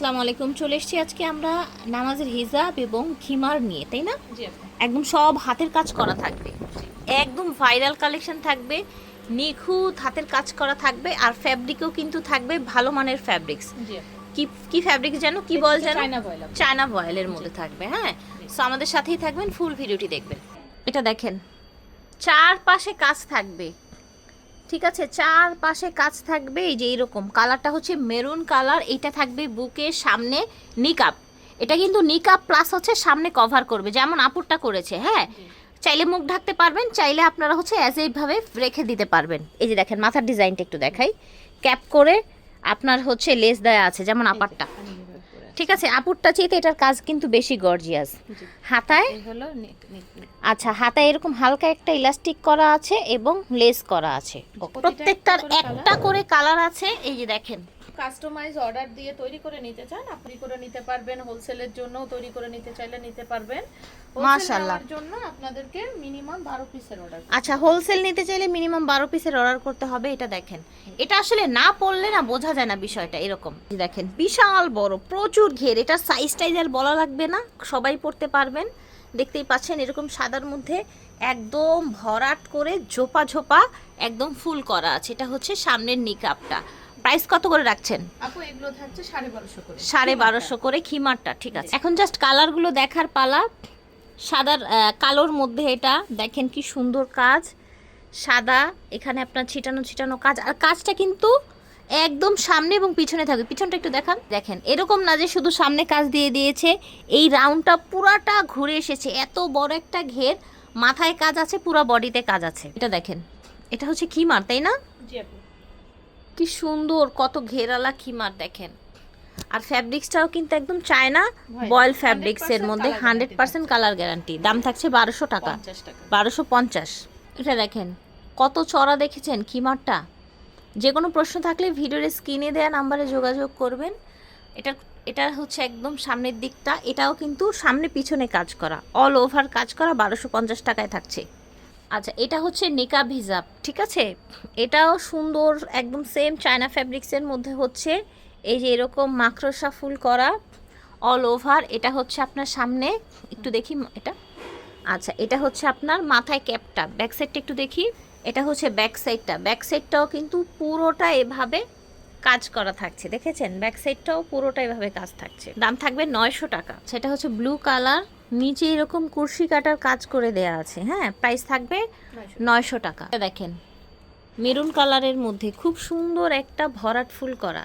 আসসালামু আলাইকুম। চলে এসেছি আজকে আমরা নামাজের হিজাব এবং খিমার নিয়ে, তাই না? জি আপু। একদম সব হাতের কাজ করা থাকবে, একদম ভাইরাল কালেকশন থাকবে, নিখুঁত হাতের কাজ করা থাকবে, আর ফ্যাব্রিকও কিন্তু থাকবে ভালো মানের ফ্যাব্রিক্স। জি আপু। কি কি ফ্যাব্রিক যেন কি বল যেন চায়না ভয়েল আপু। চায়না ভয়েলের মধ্যে থাকবে। হ্যাঁ, সো আমাদের সাথেই থাকবেন, ফুল ভিডিওটি দেখবেন। এটা দেখেন, চারপাশে কাজ থাকবে, ঠিক আছে? চারপাশে কাজ থাকবে। এই যে এইরকম কালারটা হচ্ছে মেরুন কালার, এটা থাকবে বুকের সামনে নিকাপ। এটা কিন্তু নিকাপ প্লাস হচ্ছে সামনে কভার করবে, যেমন আপুরটা করেছে। হ্যাঁ, চাইলে মুখ ঢাকতে পারবেন, চাইলে আপনারা হচ্ছে অ্যাজ এইভাবে রেখে দিতে পারবেন। এই যে দেখেন মাথার ডিজাইনটা একটু দেখাই, ক্যাপ করে আপনার হচ্ছে লেস দেয়া আছে, যেমন আপারটা। ঠিক আছে, আপুরটা চেয়ে এটার কাজ কিন্তু বেশি গর্জিয়াস। হাতায় আচ্ছা, হাতায় এরকম হালকা একটা ইলাস্টিক করা আছে এবং লেস করা আছে। প্রত্যেকটার একটা করে কালার আছে। এই যে দেখেন, কাস্টমাইজ অর্ডার দিয়ে তৈরি করে নিতে চান আপনি করে নিতে পারবেন, হোলসেলের জন্য তৈরি করে নিতে চাইলে নিতে পারবেন। মাশাআল্লাহ। হোলসেলের জন্য আপনাদেরকে মিনিমাম 12 পিসের অর্ডার। আচ্ছা, হোলসেল নিতে চাইলে মিনিমাম 12 পিসের অর্ডার করতে হবে। এটা দেখেন, এটা আসলে না পড়লে না বোঝা যায় না বিষয়টা। এরকম দেখেন, বিশাল বড়, প্রচুর ঘের। এটা সাইজ টাইজ আর বলা লাগবে না, সবাই পড়তে পারবেন। দেখতেই পাচ্ছেন এরকম সাদার মধ্যে একদম ভরাট করে ঝোপা ঝোপা একদম ফুল করা আছে। এটা হচ্ছে সামনের নিকাবটা। প্রাইস কত করে রাখছেন? আপু এগুলো থাকছে 1250 করে। 1250 করে খিমারটা। ঠিক আছে, এখন জাস্ট কালারগুলো দেখার পালা। সাদার কালোর মধ্যে এটা দেখেন কি সুন্দর কাজ, সাদা, এখানে আপনার ছিটানো ছিটানো কাজ। আর কাজটা কিন্তু একদম সামনে এবং পিছনে থাকবে। পিছনটা একটু দেখান। দেখেন এরকম না যে শুধু সামনে কাজ দিয়ে দিয়েছে, এই রাউন্ডটা পুরাটা ঘুরে এসেছে। এত বড় একটা ঘের, মাথায় কাজ আছে, পুরো বডিতে কাজ আছে। এটা দেখেন, এটা হচ্ছে খিমার, তাই না? জি আপু। কি সুন্দর, কত ঘেরালা খিমার দেখেন। আর ফ্যাব্রিক্সটাও কিন্তু একদম চায়না বয়েল ফ্যাব্রিক্সের মধ্যে, 100% কালার গ্যারান্টি। দাম থাকছে 1200 টাকা, 50 টাকা। 1250। এটা দেখেন কত চড়া, দেখেছেন খিমারটা? যে কোনো প্রশ্ন থাকলে ভিডিওর স্ক্রিনে দেওয়া নাম্বারে যোগাযোগ করবেন। এটা এটা হচ্ছে একদম সামনের দিকটা, এটাও কিন্তু সামনে পিছনে কাজ করা, অল ওভার কাজ করা, 1250 টাকায় থাকছে। আচ্ছা, এটা হচ্ছে নিকাব হিজাব, ঠিক আছে? এটাও সুন্দর, একদম সেম চায়না ফ্যাব্রিক্সের মধ্যে হচ্ছে এই যে এরকম মাকড়সা ফুল করা অল ওভার। এটা হচ্ছে আপনার সামনে, একটু দেখি এটা। আচ্ছা, এটা হচ্ছে আপনার মাথায় ক্যাপটা, ব্যাক সাইডটা একটু দেখি। এটা হচ্ছে ব্যাক সাইডটা, ব্যাক সাইডটাও কিন্তু পুরোটা এভাবে কাজ করা থাকছে, দেখেছেন? ব্যাক সাইডটাও পুরোটা এভাবে কাজ থাকছে। দাম থাকবে 900 টাকা। সেটা হচ্ছে ব্লু কালার, নিচে এরকম কুরশি কাটার কাজ করে দেয়া আছে। হ্যাঁ, প্রাইস থাকবে 900 টাকা। দেখেন মেরুন কালারের মধ্যে খুব সুন্দর একটা ভরাট ফুল করা,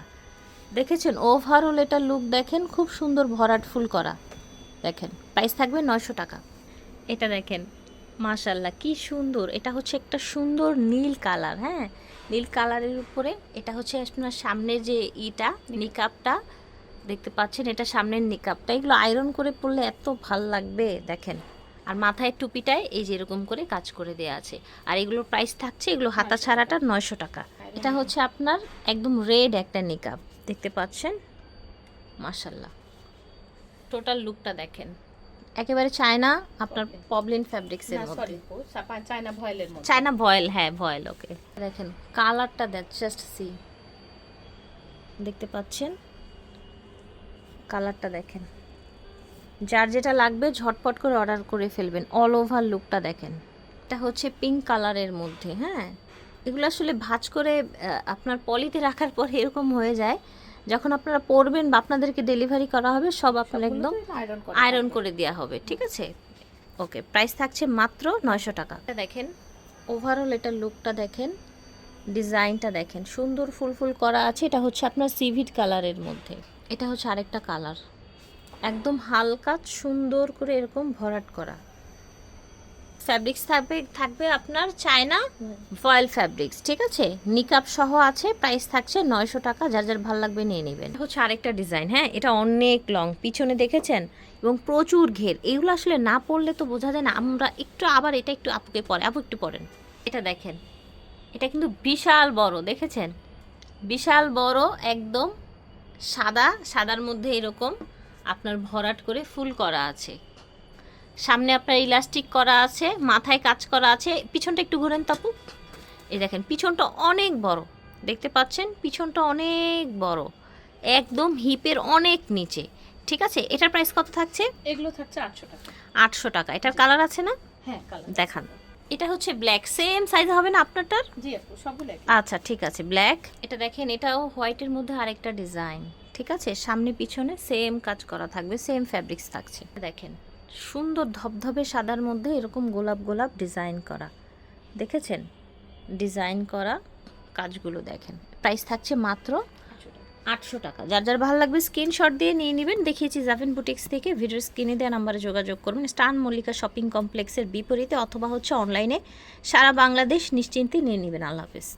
দেখেছেন? ওভারঅল এটা লুক দেখেন, খুব সুন্দর ভরাট ফুল করা। দেখেন প্রাইস থাকবে 900 টাকা। এটা দেখেন, মাশাল্লাহ কি সুন্দর। এটা হচ্ছে একটা সুন্দর নীল কালার। হ্যাঁ, নীল কালারের উপরে এটা হচ্ছে আপনার সামনের যে ইটা নিকাবটা দেখতে পাচ্ছেন, এটা সামনের নিকাবটা। এগুলো আয়রন করে পরলে এত ভাল লাগবে দেখেন। আর মাথায় টুপিটায় এই যে এরকম করে কাজ করে দেয়া আছে। আর এগুলোর প্রাইস থাকছে, এগুলো হাতা ছাড়াটা 900 টাকা। এটা হচ্ছে আপনার একদম রেড একটা নিকাব, দেখতে পাচ্ছেন? মাশাল্লাহ, টোটাল লুকটা দেখেন, একেবারে চায়না আপনার পবলিন ফ্যাব্রিক্সের মধ্যে, চায়না ভয়েলের মধ্যে। চায়না ভয়েল। হ্যাঁ, ভয়েল। ওকে, দেখেন কালারটা, জাস্ট সি, দেখতে পাচ্ছেন কালারটা দেখেন। যার যেটা লাগবে ঝটপট করে অর্ডার করে ফেলবেন। অল ওভার লুকটা দেখেন। এটা হচ্ছে পিঙ্ক কালারের মধ্যে। হ্যাঁ, এগুলো আসলে ভাঁজ করে আপনার পলিতে রাখার পর এরকম হয়ে যায়। যখন আপনারা পরবেন বা আপনাদেরকে ডেলিভারি করা হবে, সব আপনার একদম আয়রন করে দেওয়া হবে, ঠিক আছে? ওকে, প্রাইস থাকছে মাত্র 900 টাকা। এটা দেখেন ওভারঅল, এটা লুকটা দেখেন, ডিজাইনটা দেখেন, সুন্দর ফুল ফুল করা আছে। এটা হচ্ছে আপনার সিভিট কালারের মধ্যে। এটা হচ্ছে আরেকটা কালার, একদম হালকা সুন্দর করে এরকম ভরাট করা। ফ্যাব্রিক্স থাকবে আপনার চায়না ভয়েল ফ্যাব্রিক্স, ঠিক আছে? নিকাব সহ আছে। প্রাইস থাকছে 900 টাকা। যার যার ভালো লাগবে নিয়ে নেবেন। হচ্ছে আরেকটা ডিজাইন। হ্যাঁ, এটা অনেক লং, পিছনে দেখেছেন, এবং প্রচুর ঘের। এগুলো আসলে না পরলে তো বোঝা যায় না। আমরা একটু আবার এটা একটু আপুকে পরে, আপু একটু পরেন। এটা দেখেন, এটা কিন্তু বিশাল বড়, দেখেছেন? বিশাল বড়, একদম সাদা, সাদার মধ্যে এরকম আপনার ভরাট করে ফুল করা আছে। সামনে আপনার ইলাস্টিক করা আছে, মাথায় কাজ করা আছে। পিছনটা একটু ঘুরেন তাপু। এই দেখেন পিছনটা অনেক বড়, দেখতে পাচ্ছেন? পিছনটা অনেক বড়, একদম হিপের অনেক নিচে, ঠিক আছে। এটার প্রাইস কত থাকছে? এগুলো থাকছে 800 টাকা। 800 টাকা। এটার কালার আছে না? হ্যাঁ, কালার দেখান। এটা হচ্ছে ব্ল্যাক, সেম সাইজ হবে না আপনারটার? জি আপু, সবগুলো একই। আচ্ছা ঠিক আছে, ব্ল্যাক। এটা দেখেন, এটাও হোয়াইটের মধ্যে আরেকটা ডিজাইন, ঠিক আছে। সামনে পিছনে সেম কাজ করা থাকবে, সেম ফ্যাব্রিক্স থাকছে। দেখেন সুন্দর ধবধবে সাদার মধ্যে এরকম গোলাপ গোলাপ ডিজাইন করা, দেখেছেন? ডিজাইন করা কাজগুলো দেখেন। প্রাইস থাকছে মাত্র 800 টাকা। যার যার ভালো লাগবে স্ক্রিনশট দিয়ে নিয়ে নেবেন। দেখিয়েছি জাফিন বুটিক্স থেকে, ভিডিওর স্ক্রিনে দেওয়া নাম্বারে যোগাযোগ করবেন। স্টান মল্লিকা শপিং কমপ্লেক্সের বিপরীতে, অথবা হচ্ছে অনলাইনে সারা বাংলাদেশ নিশ্চিন্তে নিয়ে নেবেন। আল্লাহ হাফেজ।